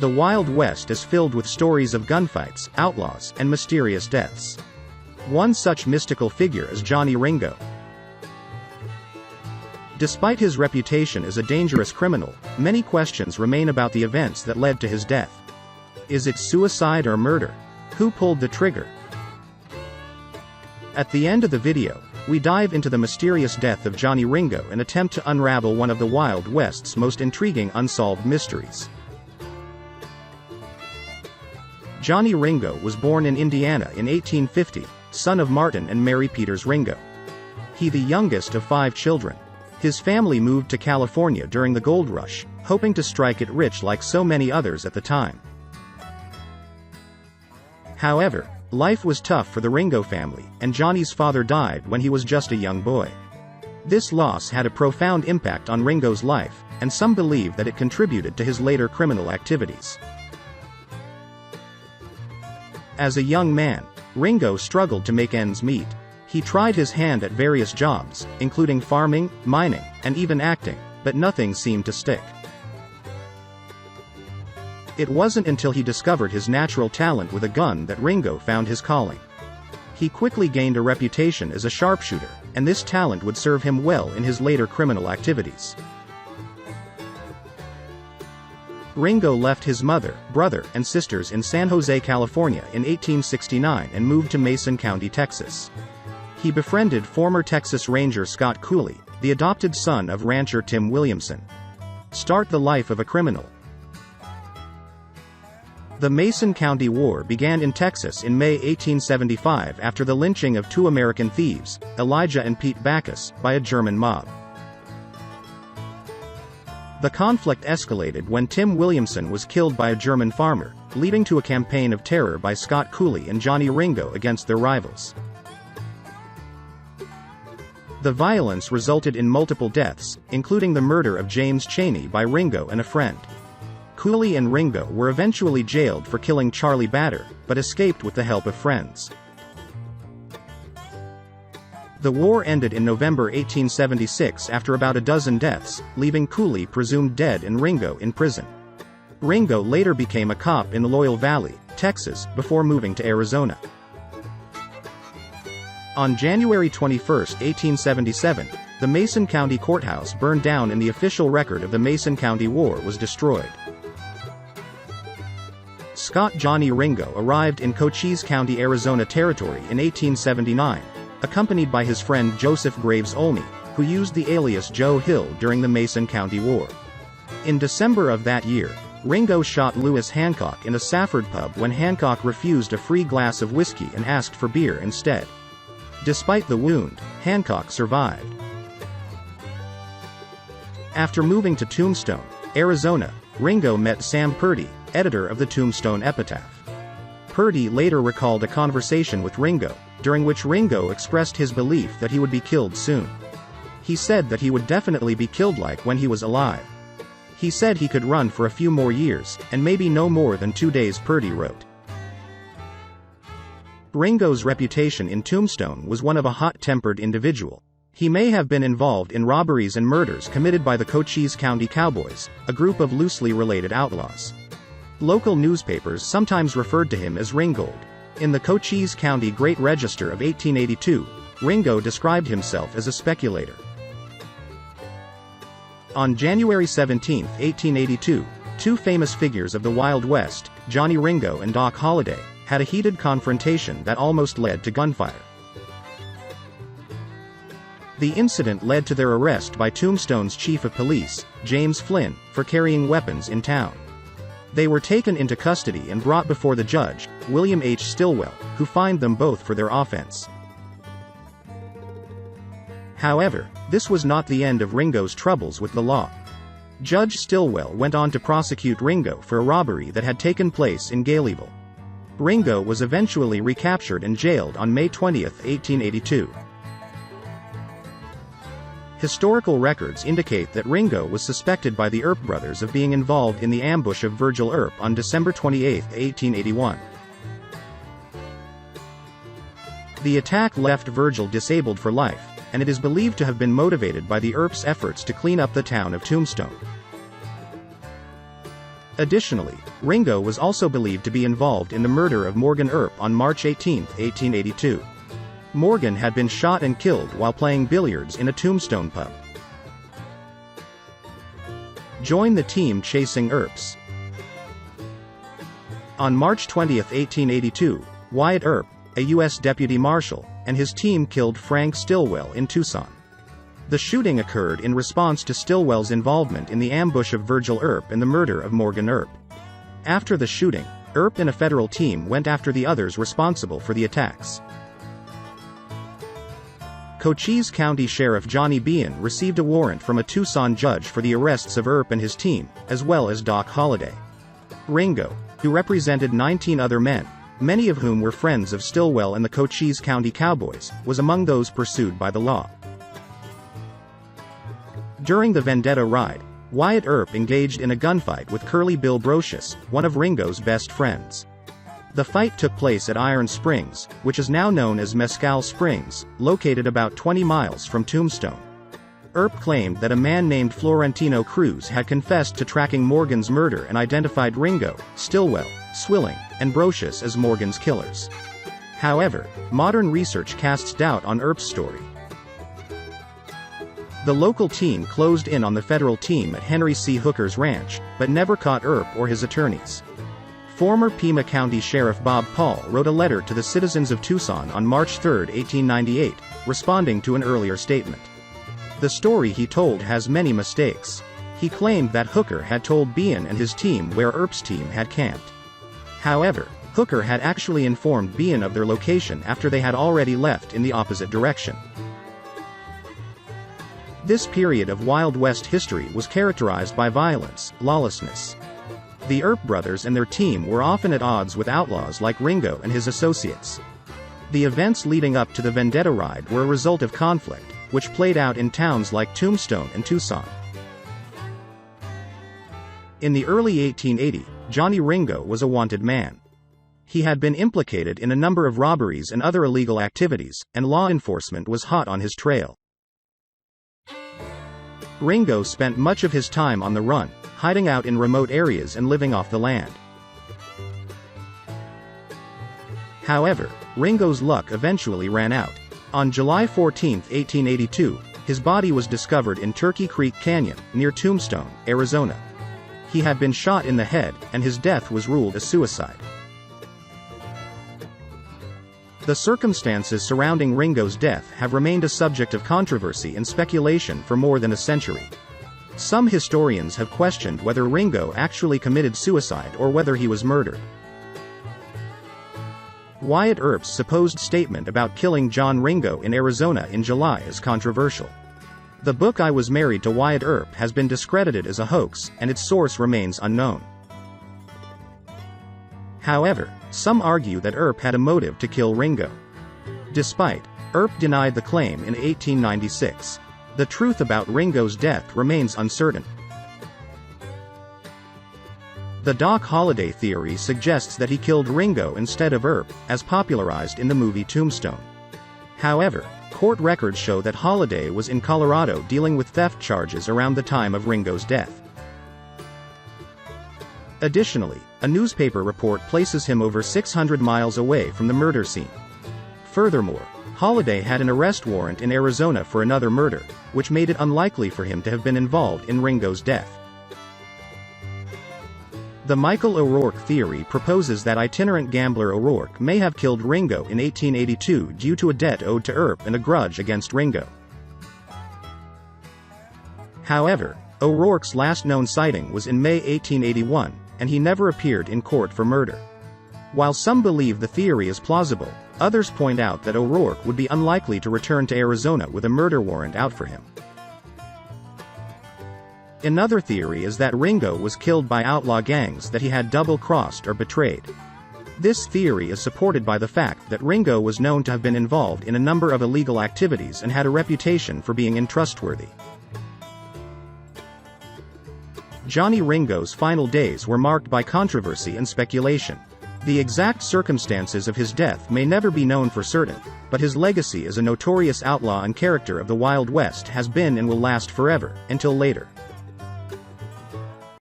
The Wild West is filled with stories of gunfights, outlaws, and mysterious deaths. One such mystical figure is Johnny Ringo. Despite his reputation as a dangerous criminal, many questions remain about the events that led to his death. Is it suicide or murder? Who pulled the trigger? At the end of the video, we dive into the mysterious death of Johnny Ringo and attempt to unravel one of the Wild West's most intriguing unsolved mysteries. Johnny Ringo was born in Indiana in 1850, son of Martin and Mary Peters Ringo. He the youngest of 5 children. His family moved to California during the gold rush, hoping to strike it rich like so many others at the time. However, life was tough for the Ringo family, and Johnny's father died when he was just a young boy. This loss had a profound impact on Ringo's life, and some believe that it contributed to his later criminal activities. As a young man, Ringo struggled to make ends meet. He tried his hand at various jobs, including farming, mining, and even acting, but nothing seemed to stick. It wasn't until he discovered his natural talent with a gun that Ringo found his calling. He quickly gained a reputation as a sharpshooter, and this talent would serve him well in his later criminal activities. Ringo left his mother, brother, and sisters in San Jose, California in 1869 and moved to Mason County, Texas. He befriended former Texas Ranger Scott Cooley, the adopted son of rancher Tim Williamson. Start the life of a criminal. The Mason County War began in Texas in May 1875 after the lynching of 2 American thieves, Elijah and Pete Backus, by a German mob. The conflict escalated when Tim Williamson was killed by a German farmer, leading to a campaign of terror by Scott Cooley and Johnny Ringo against their rivals. The violence resulted in multiple deaths, including the murder of James Chaney by Ringo and a friend. Cooley and Ringo were eventually jailed for killing Charlie Batter, but escaped with the help of friends. The war ended in November 1876 after about a dozen deaths, leaving Cooley presumed dead and Ringo in prison. Ringo later became a cop in Loyal Valley, Texas, before moving to Arizona. On January 21, 1877, the Mason County Courthouse burned down and the official record of the Mason County War was destroyed. Scott Johnny Ringo arrived in Cochise County, Arizona Territory in 1879, accompanied by his friend Joseph Graves Olney, who used the alias Joe Hill during the Mason County War. In December of that year, Ringo shot Lewis Hancock in a Safford pub when Hancock refused a free glass of whiskey and asked for beer instead. Despite the wound, Hancock survived. After moving to Tombstone, Arizona, Ringo met Sam Purdy, editor of the Tombstone Epitaph. Purdy later recalled a conversation with Ringo, during which Ringo expressed his belief that he would be killed soon. He said that he would definitely be killed like when he was alive. He said he could run for a few more years, and maybe no more than 2 days, Purdy wrote. Ringo's reputation in Tombstone was one of a hot-tempered individual. He may have been involved in robberies and murders committed by the Cochise County Cowboys, a group of loosely related outlaws. Local newspapers sometimes referred to him as Ringold. In the Cochise County Great Register of 1882, Ringo described himself as a speculator. On January 17, 1882, 2 famous figures of the Wild West, Johnny Ringo and Doc Holliday, had a heated confrontation that almost led to gunfire. The incident led to their arrest by Tombstone's chief of police, James Flynn, for carrying weapons in town. They were taken into custody and brought before the judge, William H. Stillwell, who fined them both for their offense. However, this was not the end of Ringo's troubles with the law. Judge Stillwell went on to prosecute Ringo for a robbery that had taken place in Galeyville. Ringo was eventually recaptured and jailed on May 20, 1882. Historical records indicate that Ringo was suspected by the Earp brothers of being involved in the ambush of Virgil Earp on December 28, 1881. The attack left Virgil disabled for life, and it is believed to have been motivated by the Earps' efforts to clean up the town of Tombstone. Additionally, Ringo was also believed to be involved in the murder of Morgan Earp on March 18, 1882. Morgan had been shot and killed while playing billiards in a Tombstone pub. Join the team chasing Earps. On March 20, 1882, Wyatt Earp, a U.S. deputy marshal, and his team killed Frank Stillwell in Tucson. The shooting occurred in response to Stillwell's involvement in the ambush of Virgil Earp and the murder of Morgan Earp. After the shooting, Earp and a federal team went after the others responsible for the attacks. Cochise County Sheriff Johnny Behan received a warrant from a Tucson judge for the arrests of Earp and his team, as well as Doc Holliday. Ringo, who represented 19 other men, many of whom were friends of Stillwell and the Cochise County Cowboys, was among those pursued by the law. During the Vendetta ride, Wyatt Earp engaged in a gunfight with Curly Bill Brocious, one of Ringo's best friends. The fight took place at Iron Springs, which is now known as Mescal Springs, located about 20 miles from Tombstone. Earp claimed that a man named Florentino Cruz had confessed to tracking Morgan's murder and identified Ringo, Stillwell, Swilling, and Brocious as Morgan's killers. However, modern research casts doubt on Earp's story. The local team closed in on the federal team at Henry C. Hooker's ranch, but never caught Earp or his attorneys. Former Pima County Sheriff Bob Paul wrote a letter to the citizens of Tucson on March 3, 1898, responding to an earlier statement. The story he told has many mistakes. He claimed that Hooker had told Behan and his team where Earp's team had camped. However, Hooker had actually informed Behan of their location after they had already left in the opposite direction. This period of Wild West history was characterized by violence, lawlessness. The Earp brothers and their team were often at odds with outlaws like Ringo and his associates. The events leading up to the Vendetta ride were a result of conflict, which played out in towns like Tombstone and Tucson. In the early 1880s, Johnny Ringo was a wanted man. He had been implicated in a number of robberies and other illegal activities, and law enforcement was hot on his trail. Ringo spent much of his time on the run, hiding out in remote areas and living off the land. However, Ringo's luck eventually ran out. On July 14, 1882, his body was discovered in Turkey Creek Canyon, near Tombstone, Arizona. He had been shot in the head, and his death was ruled a suicide. The circumstances surrounding Ringo's death have remained a subject of controversy and speculation for more than a century. Some historians have questioned whether Ringo actually committed suicide or whether he was murdered. Wyatt Earp's supposed statement about killing John Ringo in Arizona in July is controversial. The book I Was Married to Wyatt Earp has been discredited as a hoax, and its source remains unknown. However, some argue that Earp had a motive to kill Ringo. Despite Earp denied the claim in 1896. The truth about Ringo's death remains uncertain. The Doc Holliday theory suggests that he killed Ringo instead of Earp, as popularized in the movie Tombstone. However, court records show that Holliday was in Colorado dealing with theft charges around the time of Ringo's death. Additionally, a newspaper report places him over 600 miles away from the murder scene. Furthermore, Holliday had an arrest warrant in Arizona for another murder, which made it unlikely for him to have been involved in Ringo's death. The Michael O'Rourke theory proposes that itinerant gambler O'Rourke may have killed Ringo in 1882 due to a debt owed to Earp and a grudge against Ringo. However, O'Rourke's last known sighting was in May 1881, and he never appeared in court for murder. While some believe the theory is plausible, others point out that O'Rourke would be unlikely to return to Arizona with a murder warrant out for him. Another theory is that Ringo was killed by outlaw gangs that he had double-crossed or betrayed. This theory is supported by the fact that Ringo was known to have been involved in a number of illegal activities and had a reputation for being untrustworthy. Johnny Ringo's final days were marked by controversy and speculation. The exact circumstances of his death may never be known for certain, but his legacy as a notorious outlaw and character of the Wild West has been and will last forever, until later.